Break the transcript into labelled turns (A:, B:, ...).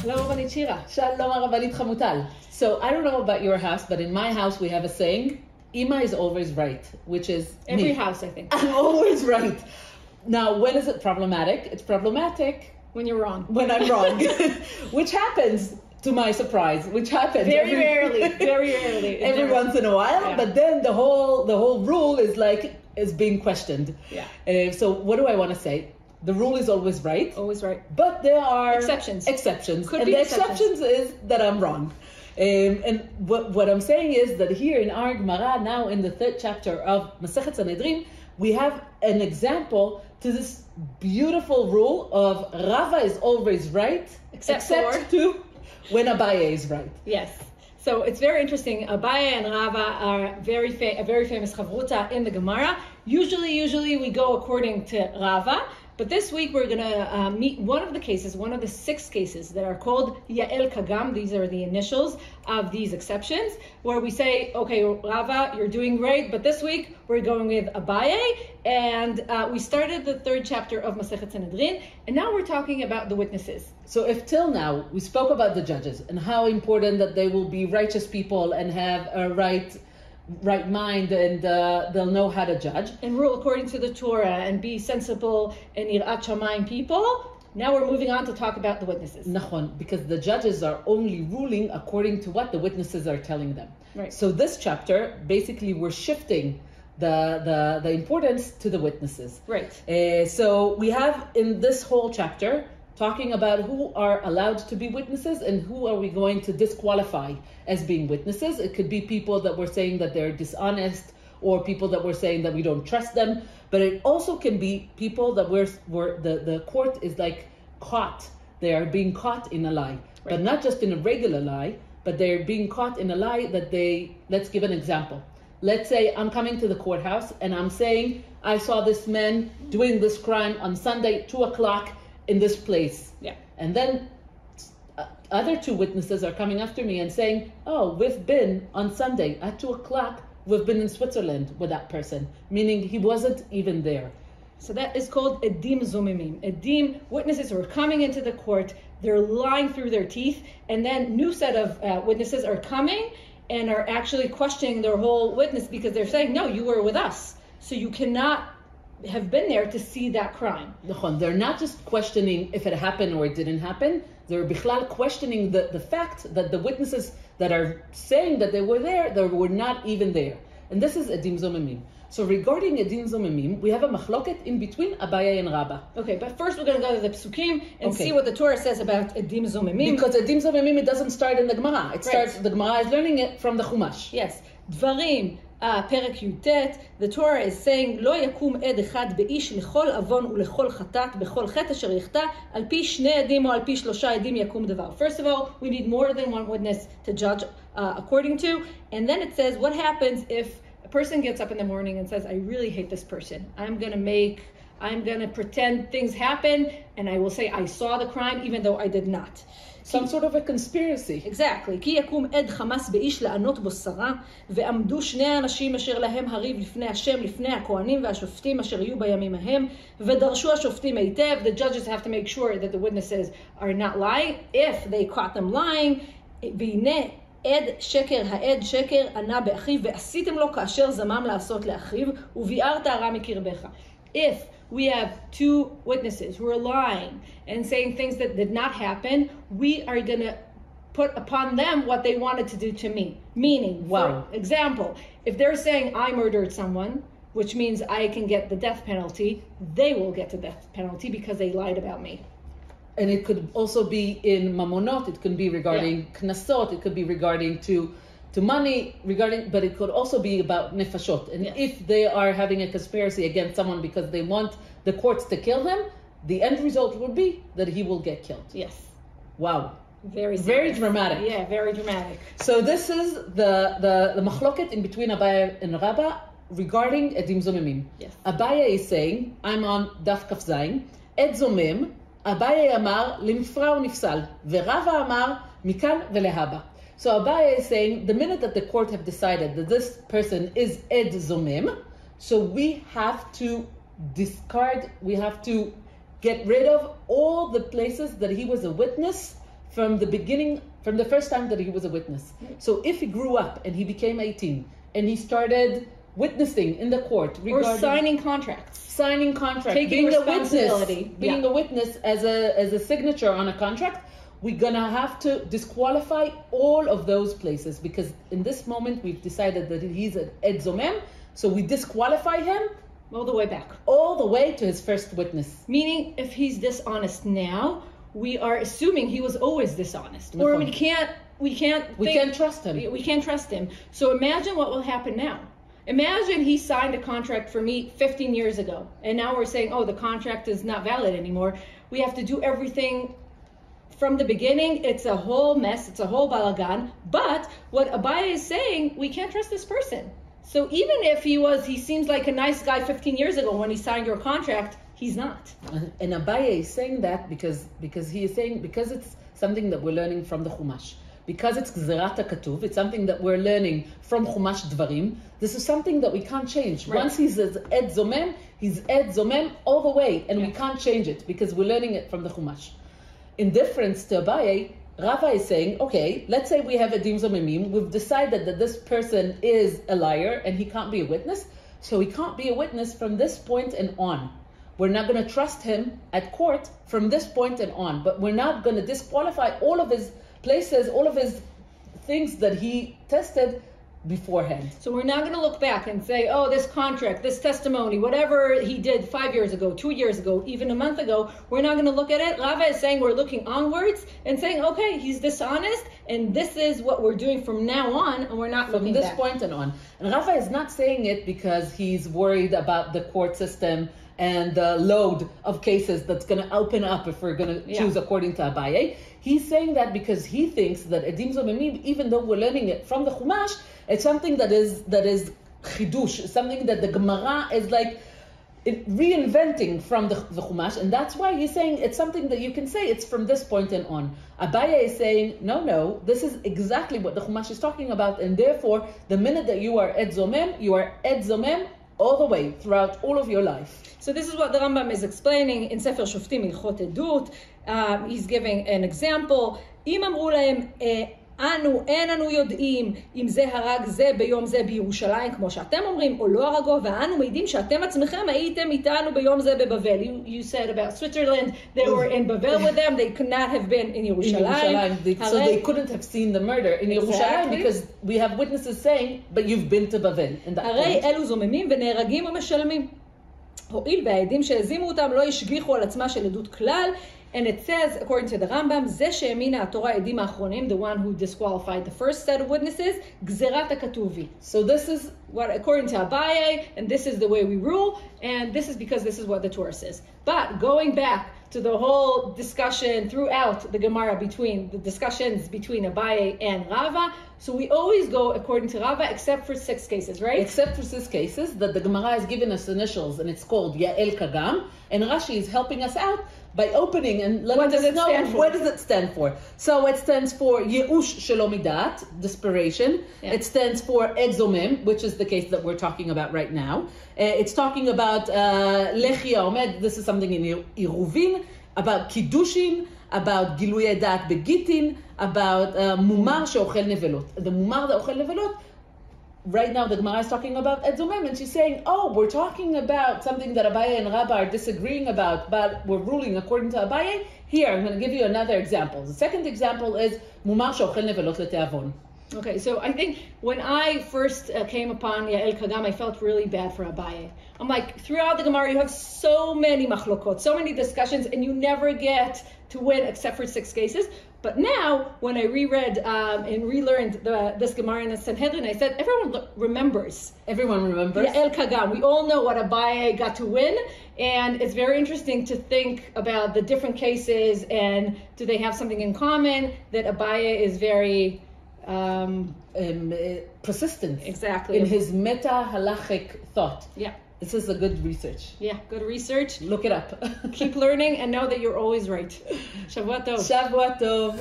A: Hello, Rabbanit Shira.
B: Shalom, Rabbanit Hamutal. So I don't know about your house, but in my house we have a saying, Ima is always right, which is
A: Every
B: me.
A: house, I think.
B: I'm always right. Now, when is it problematic? It's problematic
A: When you're wrong.
B: when I'm wrong, which happens, to my surprise, which happens
A: Very rarely.
B: every once in a while.
A: Yeah.
B: But then the whole rule is being questioned.
A: Yeah.
B: So what do I want to say? The rule is always right.
A: Always right.
B: But there are
A: Exceptions.
B: Exceptions.
A: Could be
B: the
A: exceptions.
B: is that I'm wrong. And what I'm saying is that here in our Gemara, now in the third chapter of Masechet Sanhedrin, we have an example to this beautiful rule of Rava is always right, except to when Abaye is right.
A: Yes. So it's very interesting. Abaye and Rava are a very famous chavruta in the Gemara. Usually we go according to Rava. But this week we're going to meet one of the 6 cases that are called Yael Kegam. These are the initials of these exceptions, where we say, okay, Rava, you're doing great, but this week we're going with Abaye. And we started the third chapter of Masechet Sanhedrin, and now we're talking about the witnesses.
B: So if till now we spoke about the judges and how important that they will be righteous people and have a right mind and they'll know how to judge
A: and rule according to the Torah and be sensible and yirat shamayim people. Now we're moving on to talk about the witnesses.
B: Nachon, because the judges are only ruling according to what the witnesses are telling them.
A: Right.
B: So this chapter, basically we're shifting the importance to the witnesses.
A: Right.
B: So we have in this whole chapter talking about who are allowed to be witnesses and who are we going to disqualify as being witnesses. It could be people that we're saying that they're dishonest, or people that we're saying that we don't trust them. But it also can be people that the court is like caught. They are being caught in a lie, but not just in a regular lie, but they're being caught in a lie that let's give an example. Let's say I'm coming to the courthouse and I'm saying, I saw this man doing this crime on Sunday, 2:00 in this place.
A: Yeah.
B: And then other 2 witnesses are coming after me and saying, oh, we've been on Sunday at 2:00, we've been in Switzerland with that person, meaning he wasn't even there.
A: So that is called Edim Zomemim. Edim, witnesses who are coming into the court, they're lying through their teeth, and then new set of witnesses are coming and are actually questioning their whole witness because they're saying, no, you were with us, so you cannot have been there to see that crime.
B: They're not just questioning if it happened or it didn't happen. They're bichlal questioning the fact that the witnesses that are saying that they were not even there. And this is Edim Zomemim. So regarding Edim Zomemim, we have a machloket in between Abaye and Rava.
A: Okay, but first we're going to go to the Psukim and see what the Torah says about Edim Zomemim.
B: Because Edim Zomemim, it doesn't start in the Gemara. The Gemara is learning it from the Chumash.
A: Yes. Dvarim. פרק י"ט, the Torah is saying, לא יקום עד אחד באיש לכל עוון ולכל חטאת בכל חטא אשר יחטא, על פי 2 עדים או על פי 3 עדים יקום דבר. First of all, we need more than one witness to judge according to, and then it says, what happens if a person gets up in the morning and says, I really hate this person. I'm going to pretend things happen, and I will say I saw the crime even though I did not.
B: Some sort of a conspiracy.
A: Exactly. כי יקום עד חמאס באיש לענות בו שרה, ועמדו 2 אנשים אשר להם הריב לפני השם, לפני הכהנים והשופטים אשר יהיו בימים ההם, ודרשו השופטים היטב. The judges have to make sure that the witnesses are not lying. If they caught them lying, והנה עד שקר, העד שקר ענה באחיו, ועשיתם לו כאשר זמם לעשות לאחיו, וביארת הרע מקרבך. If we have 2 witnesses who are lying and saying things that did not happen, we are going to put upon them what they wanted to do to me. Meaning, for example, if they're saying I murdered someone, which means I can get the death penalty, they will get the death penalty because they lied about me.
B: And it could also be in mamonot, it could be regarding knasot, it could be regarding to money, but it could also be about nefashot. And if they are having a conspiracy against someone because they want the courts to kill him, the end result would be that he will get killed.
A: Yes.
B: Wow.
A: Very
B: dramatic.
A: Yeah, very dramatic.
B: So this is the machloket in between Abaye and Rava regarding Edim Zomemim.
A: Yes.
B: Abaye is saying, I'm on Daf Kaf Zayin, Ed Zomem, Abaye amar limfra unifsal, ורבה אמר מכאן ולהבא. So Abaye is saying, the minute that the court have decided that this person is Ed Zomem, so we have to discard, we have to get rid of all the places that he was a witness from the beginning, from the first time that he was a witness. So if he grew up and he became 18 and he started witnessing in the court regarding...
A: Or signing contracts.
B: Taking
A: being responsibility.
B: Being a witness as a signature on a contract, we're gonna have to disqualify all of those places, because in this moment we've decided that he's an Ed Zomem, so we disqualify him
A: all the way back.
B: All the way to his first witness.
A: Meaning, if he's dishonest now, we are assuming he was always dishonest.
B: No
A: or
B: point.
A: we can't
B: trust him.
A: We can't trust him. So imagine what will happen now. Imagine he signed a contract for me 15 years ago, and now we're saying, oh, the contract is not valid anymore. We have to do everything from the beginning. It's a whole mess. It's a whole balagan. But what Abaye is saying, we can't trust this person. So even if he seems like a nice guy 15 years ago when he signed your contract, he's not.
B: And Abaye is saying that because he is saying, because it's something that we're learning from the Chumash. Because it's Gzerat HaKatuv, it's something that we're learning from Chumash Dvarim. This is something that we can't change.
A: Right.
B: Once he's Ed Zomem, he's Ed Zomem all the way, and we can't change it because we're learning it from the Chumash. In difference to Abaye, Rava is saying, okay, let's say we have Edim Zomemim. We've decided that this person is a liar and he can't be a witness, so he can't be a witness from this point and on. We're not going to trust him at court from this point and on, but we're not going to disqualify all of his places, all of his things that he tested beforehand.
A: So we're not going to look back and say, oh, this contract, this testimony, whatever he did 5 years ago, 2 years ago, even a month ago, we're not going to look at it. Rava is saying we're looking onwards and saying, okay, he's dishonest, and this is what we're doing from now on, and we're not looking
B: from this
A: back.
B: point and on. And Rava is not saying it because he's worried about the court system and the load of cases that's going to open up if we're going to choose according to Abaye. He's saying that because he thinks that Edim Zomemim, even though we're learning it from the Chumash, it's something that is chidush, something that the Gemara is like reinventing from the Chumash, and that's why he's saying it's something that you can say it's from this point and on. Abaye is saying, no, this is exactly what the Chumash is talking about, and therefore, the minute that you are Ed Zomem, you are Ed Zomem all the way, throughout all of your life.
A: So this is what the Rambam is explaining in Sefer Shoftim Ilchot Edut. He's giving an example. אם אמרו להם, אין אנו יודעים אם זה הרג זה ביום זה בירושלים, כמו שאתם אומרים, או לא הרגו, ואנו מעידים שאתם עצמכם הייתם איתנו ביום זה בבבל. You said about Switzerland, they were in Babel with them, they could not have been in Yerushalayim.
B: So they couldn't have seen the murder in Yerushalayim because we have witnesses saying, but you've been to Babel.
A: הרי אלו זוממים ונהרגים ומשלמים. הואיל והעדים שהזימו אותם לא השגיחו על עצמה של עדות כלל, and it says, according to the Rambam, זה שהאמינה התורה העדים האחרונים, the one who disqualified the first set of witnesses, גזירת הכתובי. So this is what, according to Abaye, and this is the way we rule, and this is because this is what the Torah says. But going back to the whole discussion throughout the Gemara between the discussions between Abaye and Rava, so we always go according to Rava except for 6 cases, right?
B: Except for 6 cases that the Gemara has given us initials, and it's called Yael Kegam, and Rashi is helping us out by opening and letting us know what does it stand for. So it stands for Yeush Shelo Midat, desperation. Yeah. It stands for Ed Zomem, which is the case that we're talking about right now. It's talking about Lechi Omed, this is something in Iruvin, about Kiddushin, about Gilui Dat Begitin, about Mumar She'ochel Nevelot. The Mumar that Ochel Nevelot, right now the Gemara is talking about Ed Zomem, and she's saying, oh, we're talking about something that Abaye and Rava are disagreeing about, but we're ruling according to Abaye. Here, I'm going to give you another example. The second example is Mumar She'ochel Nevelot Leteavon.
A: Okay, so I think when I first came upon Yael Kegam, I felt really bad for Abaye. I'm like, throughout the Gemara, you have so many machlokot, so many discussions, and you never get to win except for 6 cases. But now, when I reread and relearned this Gemara in the Sanhedrin, I said, everyone remembers.
B: Everyone remembers.
A: Yael Kegam. We all know what Abaye got to win, and it's very interesting to think about the different cases, and do they have something in common, that Abaye is very...
B: persistent.
A: Exactly.
B: In his meta-halachic thought.
A: Yeah.
B: This is a good research.
A: Yeah, good research.
B: Look it up.
A: Keep learning and know that you're always right. Shavua Tov.
B: Shavua Tov.